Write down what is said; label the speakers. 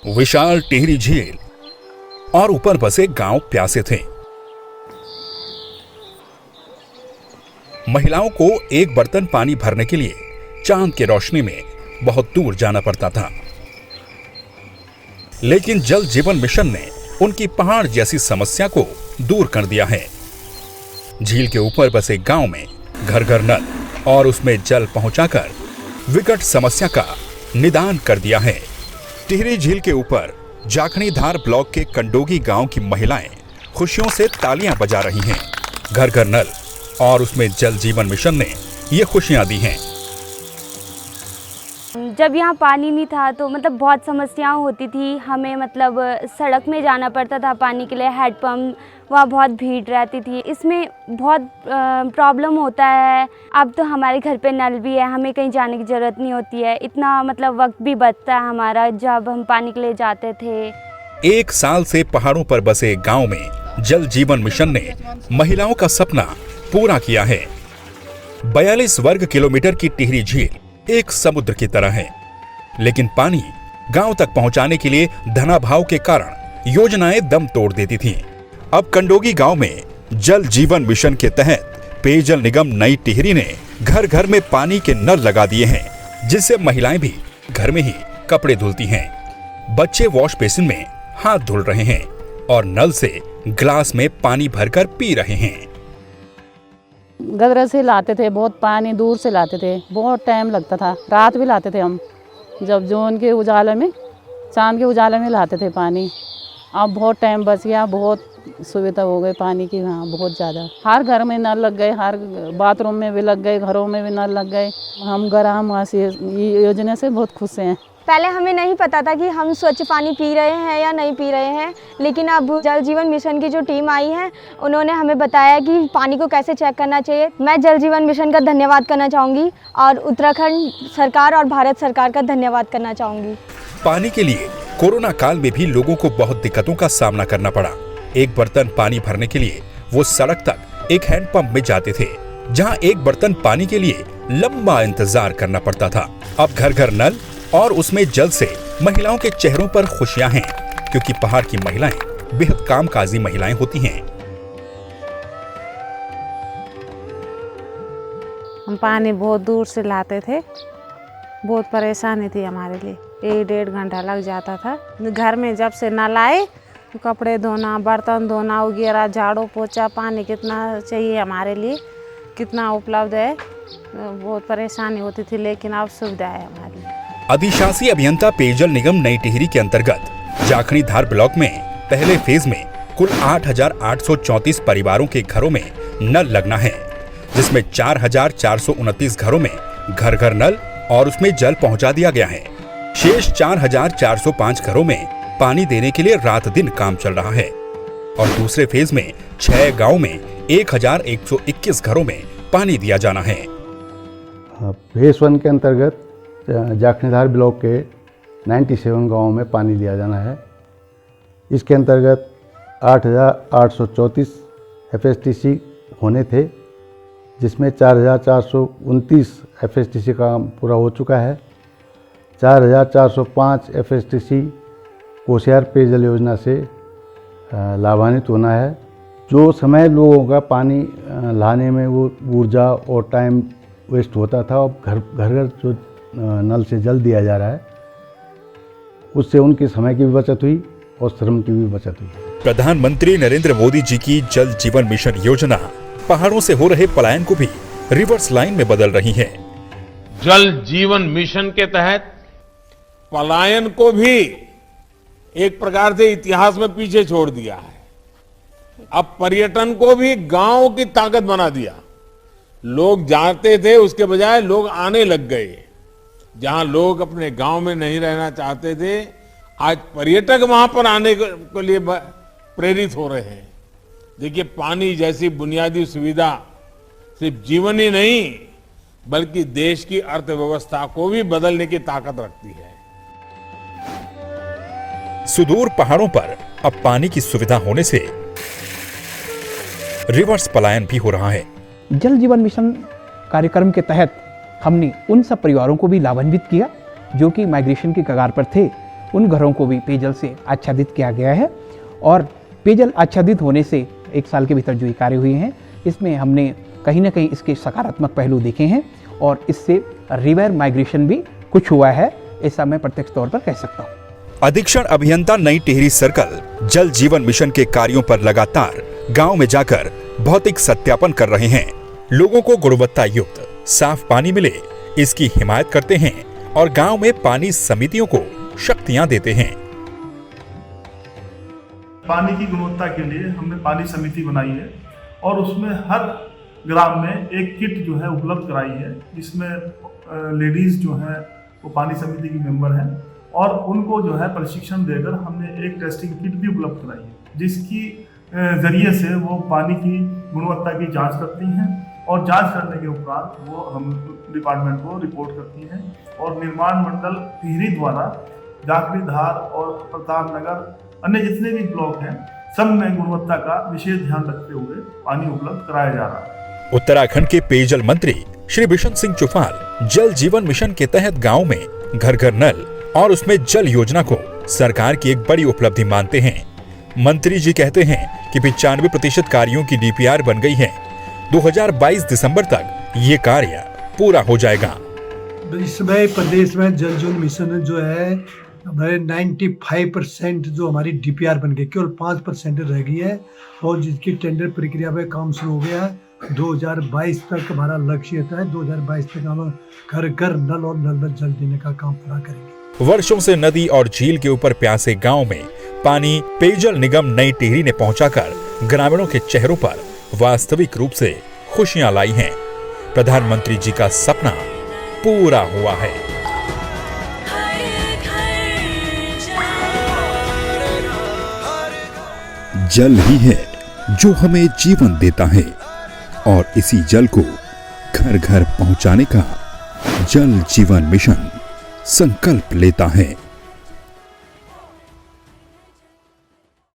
Speaker 1: विशाल टिहरी झील और ऊपर बसे गांव प्यासे थे। महिलाओं को एक बर्तन पानी भरने के लिए चांद की रोशनी में बहुत दूर जाना पड़ता था, लेकिन जल जीवन मिशन ने उनकी पहाड़ जैसी समस्या को दूर कर दिया है। झील के ऊपर बसे गांव में घर घर नल और उसमें जल पहुंचाकर विकट समस्या का निदान कर दिया है। टिहरी झील के ऊपर जाखणीधार ब्लॉक के कंडोगी गांव की महिलाएं खुशियों से तालियां बजा रही हैं। घर घर नल और उसमें जल जीवन मिशन ने ये खुशियां दी हैं।
Speaker 2: जब यहाँ पानी नहीं था तो बहुत समस्याएं होती थी। हमें सड़क में जाना पड़ता था पानी के लिए, हैंडपम्प, वहाँ बहुत भीड़ रहती थी। इसमें बहुत प्रॉब्लम होता है। अब तो हमारे घर पे नल भी है, हमें कहीं जाने की ज़रूरत नहीं होती है। इतना वक्त भी बचता है हमारा जब हम पानी के लिए जाते थे।
Speaker 1: 1 साल से पहाड़ों पर बसे गांव में जल जीवन मिशन ने महिलाओं का सपना पूरा किया है। 42 वर्ग किलोमीटर की टिहरी झील एक समुद्र की तरह है, लेकिन पानी गांव तक पहुंचाने के लिए धनाभाव के कारण योजनाएं दम तोड़ देती थीं। अब कंडोगी गांव में जल जीवन मिशन के तहत पेयजल निगम नई टिहरी ने घर घर में पानी के नल लगा दिए हैं, जिससे महिलाएं भी घर में ही कपड़े धुलती हैं। बच्चे वॉश बेसिन में हाथ धुल रहे हैं और नल से ग्लास में पानी भरकर पी रहे हैं।
Speaker 3: गदरा से लाते थे, बहुत पानी दूर से लाते थे, बहुत टाइम लगता था। रात भी लाते थे हम, जब जोन के उजाले में, चांद के उजाले में लाते थे पानी। अब बहुत टाइम बच गया, बहुत सुविधा हो गई पानी की। हाँ, बहुत ज़्यादा। हर घर में नल लग गए, हर बाथरूम में भी लग गए, घरों में भी नल लग गए। हम ग्रामवासी ये योजना से बहुत खुश हैं।
Speaker 4: पहले हमें नहीं पता था कि हम स्वच्छ पानी पी रहे हैं या नहीं पी रहे हैं, लेकिन अब जल जीवन मिशन की जो टीम आई है उन्होंने हमें बताया कि पानी को कैसे चेक करना चाहिए। मैं जल जीवन मिशन का धन्यवाद करना चाहूँगी और उत्तराखंड सरकार और भारत सरकार का धन्यवाद करना चाहूँगी।
Speaker 1: पानी के लिए कोरोना काल में भी लोगों को बहुत दिक्कतों का सामना करना पड़ा। एक बर्तन पानी भरने के लिए वो सड़क तक एक हैंडपंप में जाते थे, जहाँ एक बर्तन पानी के लिए लंबा इंतजार करना पड़ता था। अब घर घर नल और उसमें जल से महिलाओं के चेहरों पर खुशियां हैं, क्योंकि पहाड़ की महिलाएं बेहद कामकाजी महिलाएं होती हैं।
Speaker 5: हम पानी बहुत दूर से लाते थे, बहुत परेशानी थी हमारे लिए। 1-1.5 घंटा लग जाता था। घर में जब से नल आए तो कपड़े धोना, बर्तन धोना वगैरह, झाड़ू पोछा, पानी कितना चाहिए हमारे लिए, कितना उपलब्ध है। बहुत परेशानी होती थी, लेकिन अब सुविधा है हमारी।
Speaker 1: अधिशासी अभियंता पेयजल निगम नई टिहरी के अंतर्गत जाखणीधार ब्लॉक में पहले फेज में कुल 8,834 परिवारों के घरों में नल लगना है, जिसमें 4,429 घरों में घर घर नल और उसमें जल पहुंचा दिया गया है। शेष 4,405 घरों में पानी देने के लिए रात दिन काम चल रहा है और दूसरे फेज में 6 गाँव में 1,121 घरों में पानी दिया जाना है।
Speaker 6: फेज 1 के अंतर्गत जाखणीधार ब्लॉक के 97 गाँवों में पानी दिया जाना है। इसके अंतर्गत 8,834 FSTC होने थे, जिसमें 4,429 FSTC का काम पूरा हो चुका है। 4,405 FSTC कोसियार पेयजल योजना से लाभान्वित होना है। जो समय लोगों का पानी लाने में वो ऊर्जा और टाइम वेस्ट होता था, अब घर घर जो नल से जल दिया जा रहा है, उससे उनके समय की भी बचत हुई और श्रम की भी बचत हुई।
Speaker 1: प्रधानमंत्री नरेंद्र मोदी जी की जल जीवन मिशन योजना पहाड़ों से हो रहे पलायन को भी रिवर्स लाइन में बदल रही है।
Speaker 7: जल जीवन मिशन के तहत पलायन को भी एक प्रकार से इतिहास में पीछे छोड़ दिया है। अब पर्यटन को भी गांव की ताकत बना दिया। लोग जाते थे, उसके बजाय लोग आने लग गए। जहां लोग अपने गांव में नहीं रहना चाहते थे, आज पर्यटक वहां पर आने के लिए प्रेरित हो रहे हैं। देखिए, पानी जैसी बुनियादी सुविधा सिर्फ जीवन ही नहीं, बल्कि देश की अर्थव्यवस्था को भी बदलने की ताकत रखती है।
Speaker 1: सुदूर पहाड़ों पर अब पानी की सुविधा होने से रिवर्स पलायन भी हो रहा है।
Speaker 8: जल जीवन मिशन कार्यक्रम के तहत हमने उन सब परिवारों को भी लाभान्वित किया जो कि माइग्रेशन की कगार पर थे उन घरों को भी पेयजल से आच्छादित किया गया है। और पेयजल आच्छादित होने से 1 साल के भीतर जो ये कार्य हुए हैं, इसमें हमने कहीं ना कहीं इसके सकारात्मक पहलू देखे हैं और इससे रिवर माइग्रेशन भी कुछ हुआ है, ऐसा मैं प्रत्यक्ष तौर पर कह सकता हूँ।
Speaker 1: अधीक्षण अभियंता नई टिहरी सर्कल जल जीवन मिशन के कार्यों पर लगातार गांव में जाकर भौतिक सत्यापन कर रहे हैं। लोगों को गुणवत्ता युक्त साफ पानी मिले, इसकी हिमायत करते हैं और गांव में पानी समितियों को शक्तियां देते हैं।
Speaker 9: पानी की गुणवत्ता के लिए हमने पानी समिति बनाई है और उसमें हर ग्राम में एक किट जो है उपलब्ध कराई है, जिसमें लेडीज जो है वो पानी समिति की मेंबर हैं और उनको जो है प्रशिक्षण देकर हमने एक टेस्टिंग किट भी उपलब्ध कराई है, जिसकी जरिए से वो पानी की गुणवत्ता की जांच करती हैं और जांच करने के उपरांत वो हम डिपार्टमेंट को रिपोर्ट करती हैं। और निर्माण मंडल टिहरी द्वारा जाखड़ी धार और प्रताप नगर अन्य जितने भी ब्लॉक हैं, सब में गुणवत्ता का विशेष ध्यान रखते हुए पानी उपलब्ध कराया जा रहा है।
Speaker 1: उत्तराखंड के पेयजल मंत्री श्री बिशन सिंह चुफाल जल जीवन मिशन के तहत गांव में घर घर नल और उसमें जल योजना को सरकार की एक बड़ी उपलब्धि मानते हैं। मंत्री जी कहते हैं कि 95% कार्यों की डीपीआर बन गई है। 2022 दिसंबर तक ये कार्य पूरा हो जाएगा।
Speaker 10: इस समय प्रदेश में जल जीवन मिशन जो है हमारे 95% जो हमारी डीपीआर बन गई, केवल 5% रह गई है और जिसकी टेंडर प्रक्रिया में काम शुरू हो गया है। 2022 तक हमारा लक्ष्य था, 2022 तक हम घर घर नल और नल में जल देने का काम पूरा करेंगे।
Speaker 1: वर्षों से नदी और झील के ऊपर प्यासे गांव में पानी पेयजल निगम नई टिहरी ने पहुंचाकर ग्रामीणों के चेहरों पर वास्तविक रूप से खुशियां लाई हैं। प्रधानमंत्री जी का सपना पूरा हुआ है। जल ही है जो हमें जीवन देता है और इसी जल को घर घर पहुंचाने का जल जीवन मिशन संकल्प लेता है।